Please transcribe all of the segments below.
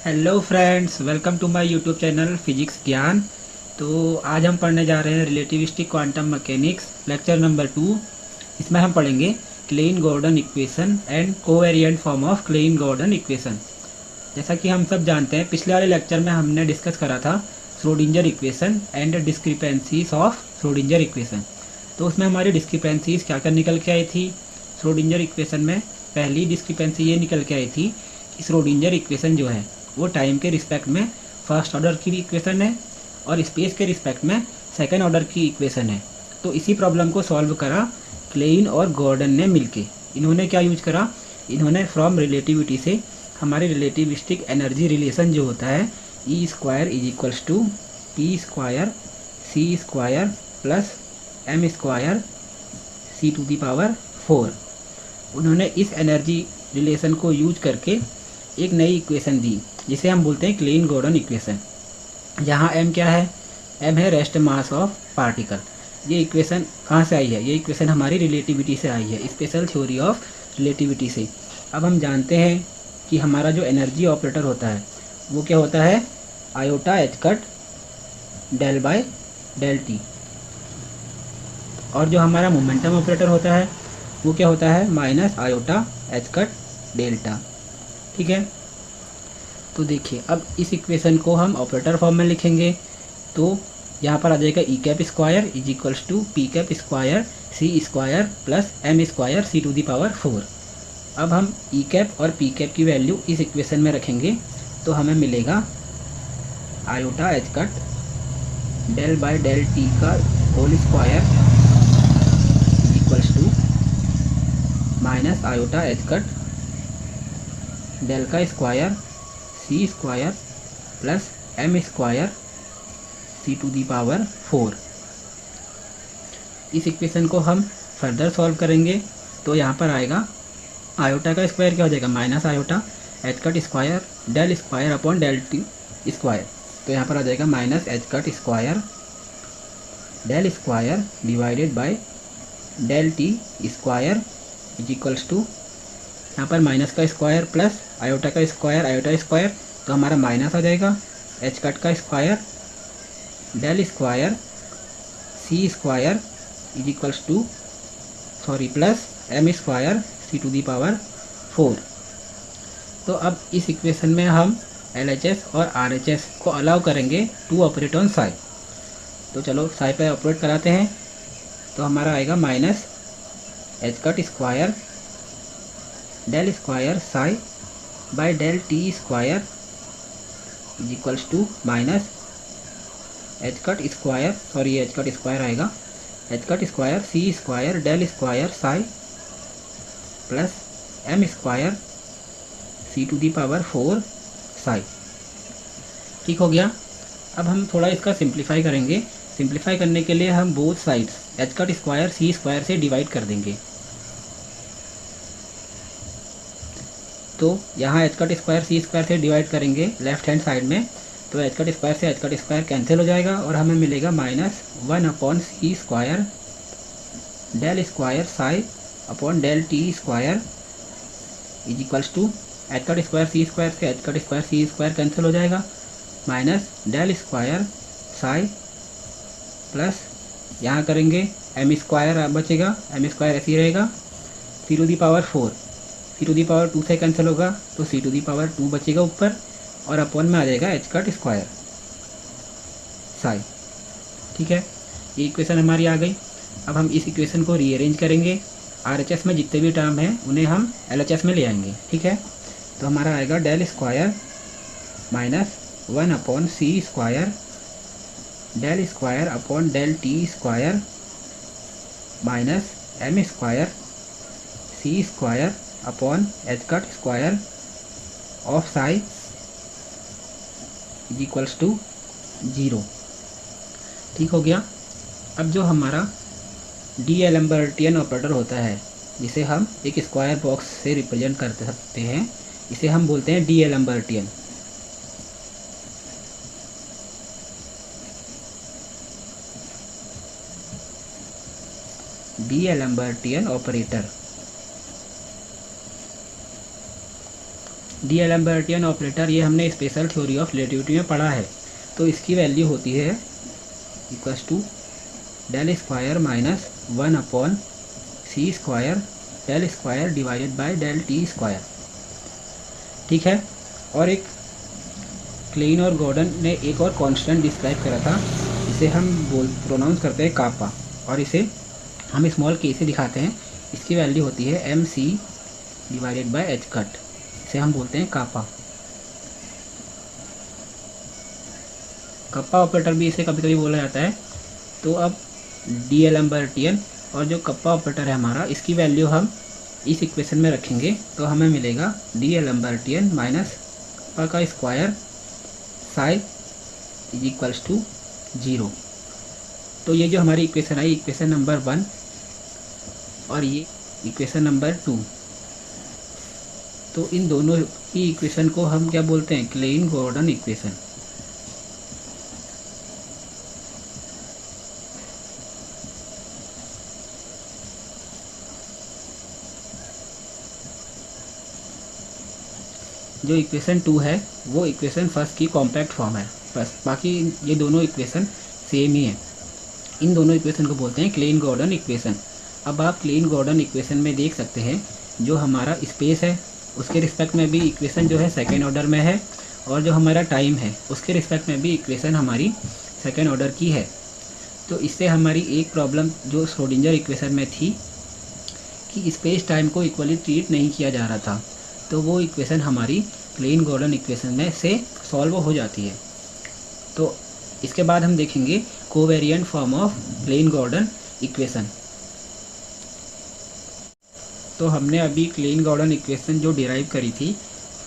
Hello friends, welcome to my YouTube channel physics Gyan. तो आज हम पढ़ने जा रहे हैं relativistic quantum mechanics lecture number 2। इसमें हम पढ़ेंगे Klein Gordon equation and covariant form of Klein Gordon equation. जैसा कि हम सब जानते हैं, पिछले वाले लेक्चर में हमने डिस्कस करा था Schrödinger equation and discrepancies of Schrödinger equation. तो उसमें हमारी डिस्क्रिपेंसीज क्या क्या निकल के आई थी। श्रोडिंजर इक्वेशन में पहली डिस्क्रिपेंसी ये निकल के आई थी कि श्रोडिंजर इक्वेशन जो है वो टाइम के रिस्पेक्ट में फर्स्ट ऑर्डर की इक्वेशन है और स्पेस के रिस्पेक्ट में सेकेंड ऑर्डर की इक्वेशन है। तो इसी प्रॉब्लम को सॉल्व करा क्लेन और गॉर्डन ने मिलके। इन्होंने क्या यूज करा, इन्होंने फ्रॉम रिलेटिविटी से हमारे रिलेटिविस्टिक एनर्जी रिलेशन जो होता है E square is equals to P square C square plus M square C to the power 4, उन्होंने इस एनर्जी रिलेशन को यूज करके एक नई इक्वेशन दी जिसे हम बोलते हैं क्लेन गॉर्डन इक्वेशन। जहाँ एम क्या है, एम है रेस्ट मास ऑफ पार्टिकल। ये इक्वेशन कहाँ से आई है, ये इक्वेशन हमारी रिलेटिविटी से आई है, स्पेशल थ्योरी ऑफ रिलेटिविटी से। अब हम जानते हैं कि हमारा जो एनर्जी ऑपरेटर होता है वो क्या होता है, iota H cut del by del t. और जो हमारा मोमेंटम ऑपरेटर होता है वो क्या होता है, minus iota H cut delta. ठीक है, तो देखिए अब इस इक्वेशन को हम ऑपरेटर फॉर्म में लिखेंगे। तो यहाँ पर आ जाएगा E cap square is equals to P cap square C square plus M square C to the power 4। अब हम ई कैप और पी कैप की वैल्यू इस इक्वेशन में रखेंगे तो हमें मिलेगा iota H cut del by del T का whole square is equals to minus iota H cut del का square C square plus M square C to the power 4। इस इक्वेशन को हम फर्दर सॉल्व करेंगे तो यहाँ पर आएगा आयोटा का स्क्वायर क्या हो जाएगा, minus iota H cut square del square upon del T square. तो यहाँ पर आ जाएगा minus H cut square del square divided by del T square is equals to, यहाँ पर माइनस का स्क्वायर प्लस आयोटा का स्क्वायर, आयोटा स्क्वायर तो हमारा माइनस आ जाएगा, एच कट का square del square C square is equals to plus M square C to the power 4। तो अब इस इक्वेशन में हम LHS और RHS को अलाउ करेंगे टू ऑपरेट ऑन साई। तो चलो साई पे ऑपरेट कराते हैं। तो हमारा आएगा minus H cut square del square psi by del T square is equals to minus H cut square, H cut square आएगा, H cut square C square del square psi plus M square C to the power 4 psi. ठीक हो गया। अब हम थोड़ा इसका simplify करेंगे। Simplify करने के लिए हम both sides H cut square सी स्क्वायर से डिवाइड कर देंगे। तो यहाँ एच कट स्क्वायर सी स्क्वायर से डिवाइड करेंगे लेफ्ट हैंड साइड में, तो एच कट स्क्वायर से एच कट स्क्वायर कैंसिल हो जाएगा और हमें मिलेगा minus 1 upon C square del square psi upon del T square is equals to H cut square C square से एच कट स्क्वायर सी square cancel हो जाएगा, minus del square psi plus यहाँ करेंगे एम स्क्वायर बचेगा, M square ऐसे ही रहेगा, C to the power 4, C to the power 2 से कैंसिल होगा तो सी टू दी पावर 2 बचेगा ऊपर और अपॉन में आ जाएगा एच कट स्क्वायर साई। ठीक है, ये इक्वेशन हमारी आ गई। अब हम इस इक्वेशन को रीअरेंज करेंगे। RHS में जितने भी टर्म हैं उन्हें हम LHS में ले आएंगे। ठीक है, तो हमारा आएगा del square minus 1 upon C square del square upon del T square minus m square C square upon h cut square of psi is equals to 0। ठीक हो गया। अब जो हमारा डी एलम्बर्टियन ऑपरेटर होता है जिसे हम एक स्क्वायर बॉक्स से रिप्रेजेंट कर सकते हैं, इसे हम बोलते हैं डी एलम्बर्टियन। डी एलम्बर्टियन ऑपरेटर डीएलम्बर्टियन ऑपरेटर ये हमने स्पेशल थ्योरी ऑफ रिलेटिविटी में पढ़ा है। तो इसकी वैल्यू होती है equals to del square minus 1/c² del square divided by del T square. ठीक है। और एक क्लेन और गॉर्डन ने एक और कांस्टेंट डिस्क्राइब करा था, इसे हम प्रोनाउंस करते हैं कापा, और इसे हम स्मॉल के से दिखाते हैं। इसकी वैल्यू होती है mc divided by h cut, इसे हम बोलते हैं कापा। कप्पा ऑपरेटर भी इसे कभी कभी बोला जाता है। तो अब डीएलम्बर्टियन और जो कप्पा ऑपरेटर है हमारा, इसकी वैल्यू हम इस इक्वेशन में रखेंगे तो हमें मिलेगा डीएलम्बर्टियन माइनस कप्पा का square psi is equals to 0। तो ये जो हमारी इक्वेशन आई, इक्वेशन नंबर 1 और ये इक्वेशन नंबर 2, तो इन दोनों की इक्वेशन को हम क्या बोलते हैं? Klein Gordon equation. जो इक्वेशन 2 है वो इक्वेशन फर्स्ट की कॉम्पैक्ट फॉर्म है, बस बाकी ये दोनों इक्वेशन सेम ही है। इन दोनों इक्वेशन को बोलते हैं क्लेन गॉर्डन इक्वेशन। अब आप क्लेन गॉर्डन इक्वेशन में देख सकते हैं जो हमारा स्पेस है उसके रिस्पेक्ट में भी इक्वेशन जो है सेकेंड ऑर्डर में है, और जो हमारा टाइम है उसके रिस्पेक्ट में भी इक्वेशन हमारी सेकेंड ऑर्डर की है। तो इससे हमारी एक प्रॉब्लम जो श्रोडिंगर इक्वेशन में थी कि स्पेस टाइम को इक्वली ट्रीट नहीं किया जा रहा था, तो वो इक्वेशन हमारी क्लेन गॉर्डन इक्वेशन में से सॉल्व हो जाती है। तो इसके बाद हम देखेंगे covariant form of Klein Gordon equation. तो हमने अभी क्लेन गॉर्डन इक्वेशन जो डिराइव करी थी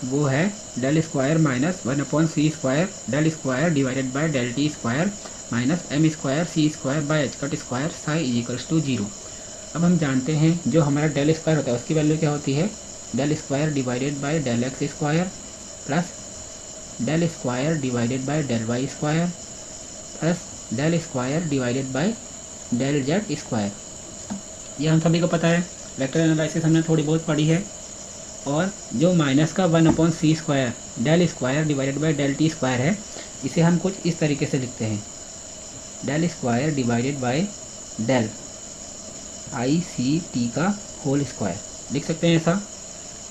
वो है del square minus 1/c² del square divided by del T square minus m² by h cut square psi is equals to 0। अब हम जानते हैं जो हमारा डेल स्क्वायर होता है उसकी वैल्यू क्या होती है? Del square divided by del x square plus del square divided by del y square plus del square divided by del z square. ये हम सभी को पता है, वेक्टर एनालिसिस हमने थोड़ी बहुत पढ़ी है। और जो माइनस का 1/c² del square divided by del T square है, इसे हम कुछ इस तरीके से लिखते हैं, del square divided by del ICT का होल स्क्वायर लिख सकते हैं ऐसा।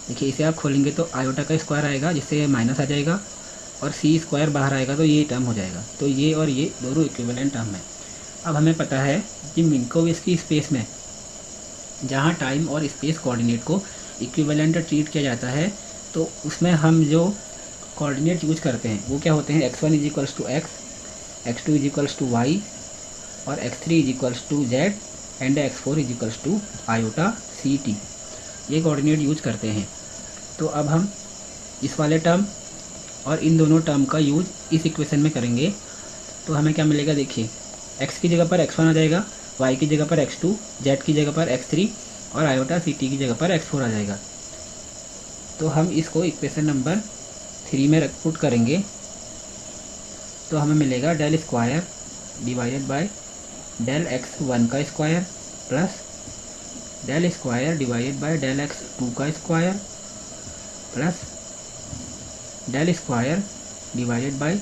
देखिए इसे आप खोलेंगे तो आयोटा का स्क्वायर आएगा जिससे माइनस आ जाएगा, और c² बाहर आएगा तो ये टर्म हो जाएगा। तो ये और ये दोनों इक्विवेलेंट टर्म है। अब हमें पता है कि मिन्कोविच की स्पेस में जहाँ टाइम और स्पेस कोऑर्डिनेट को इक्विवेलेंट ट्रीट किया जाता है, तो उसमें हम जो कोऑर्डिनेट यूज करते हैं वो क्या होते हैं? x1 is equals to x, x2 is equals to y और x3 is equals to z and x4 is equals to iota CT। ये कोऑर्डिनेट यूज करते हैं। तो अब हम इस वाले टर्म और इन दोनों टर्म का यूज इस इक्वेशन में करेंगे तो हमें क्या मिलेगा? देखिए x की जगह पर x1 आ जाएगा, y की जगह पर x2, z की जगह पर x3 और आयोटा CT की जगह पर x4 आ जाएगा। तो हम इसको इक्वेशन नंबर 3 में पुट करेंगे तो हमें मिलेगा del square divided by del x1 का square plus del square divided by del x2 का square plus del square divided by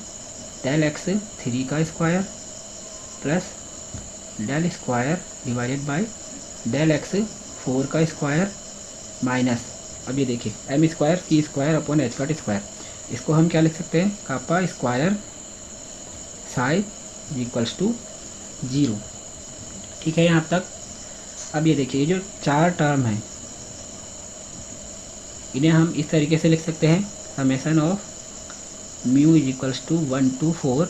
del x3 का square plus del square divided by del x4 का square minus, अब ये देखिए m² c² upon h cut square, इसको हम क्या लिख सकते हैं? Kappa square psi equals to 0। ठीक है यहाँ तक। अब ये देखिए ये जो चार टर्म हैं इन्हें हम इस तरीके से लिख सकते हैं, summation of mu is equals to 1 to 4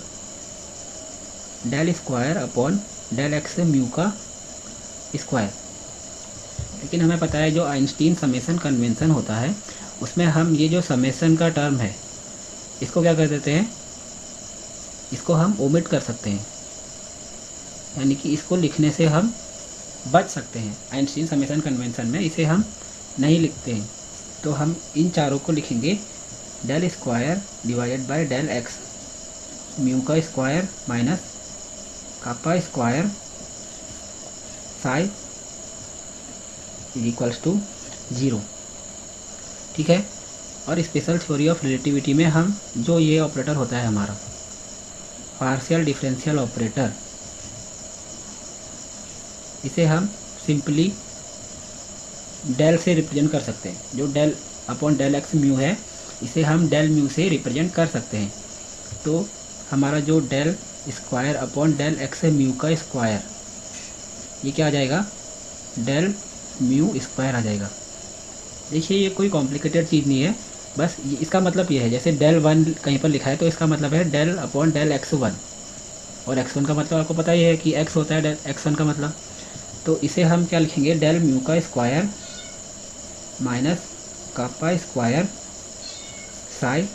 del square upon del x mu का स्क्वायर। लेकिन हमें पता है जो आइंस्टीन समेशन कन्वेंशन होता है उसमें हम ये जो समेशन का टर्म है इसको क्या कर देते हैं? इसको हम ओमिट कर सकते हैं, यानी कि इसको लिखने से हम बच सकते हैं। आइंस्टीन समेशन कन्वेंशन में इसे हम नहीं लिखते हैं। तो हम इन चारों को लिखेंगे del square divided by del x mu का square minus kappa square psi is equals to 0। ठीक है। और स्पेशल थ्योरी ऑफ रिलेटिविटी में हम जो ये ऑपरेटर होता है हमारा पार्शियल डिफरेंशियल ऑपरेटर, इसे हम सिंपली डेल से रिप्रेजेंट कर सकते हैं। जो del upon del x mu है, इसे हम डेल म्यू से रिप्रेजेंट कर सकते हैं। तो हमारा जो del square upon del x है म्यू का स्क्वायर, ये क्या आ जाएगा, डेल म्यू स्क्वायर आ जाएगा। देखिए ये कोई कॉम्प्लिकेटेड चीज़ नहीं है, बस इसका मतलब ये है, जैसे डेल वन कहीं पर लिखा है तो इसका मतलब है del upon del x one, और एक्स वन का मतलब आपको पता ही है कि एक्स होता है डेल एक्स वन का मतलब। तो इसे हम क्या लिखेंगे, डेल म्यू का square minus kappa square psi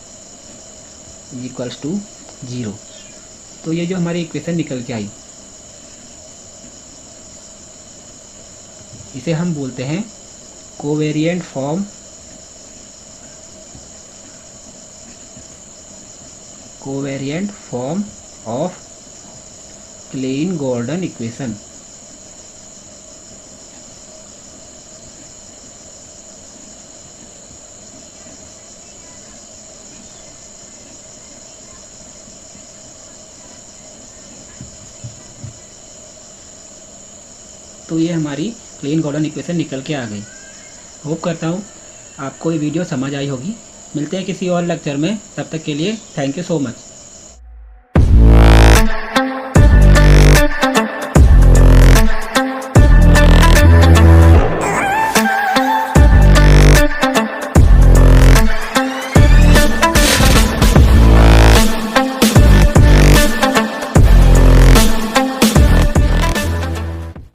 equals to 0। तो ये जो हमारी इक्वेशन निकल के आई, इसे हम बोलते हैं covariant form, covariant form of Klein Gordon equation. तो ये हमारी क्लेन गॉर्डन इक्वेशन निकल के आ गई। होप करता हूँ आपको ये वीडियो समझ आई होगी। मिलते हैं किसी और लेक्चर में, तब तक के लिए थैंक यू सो मच।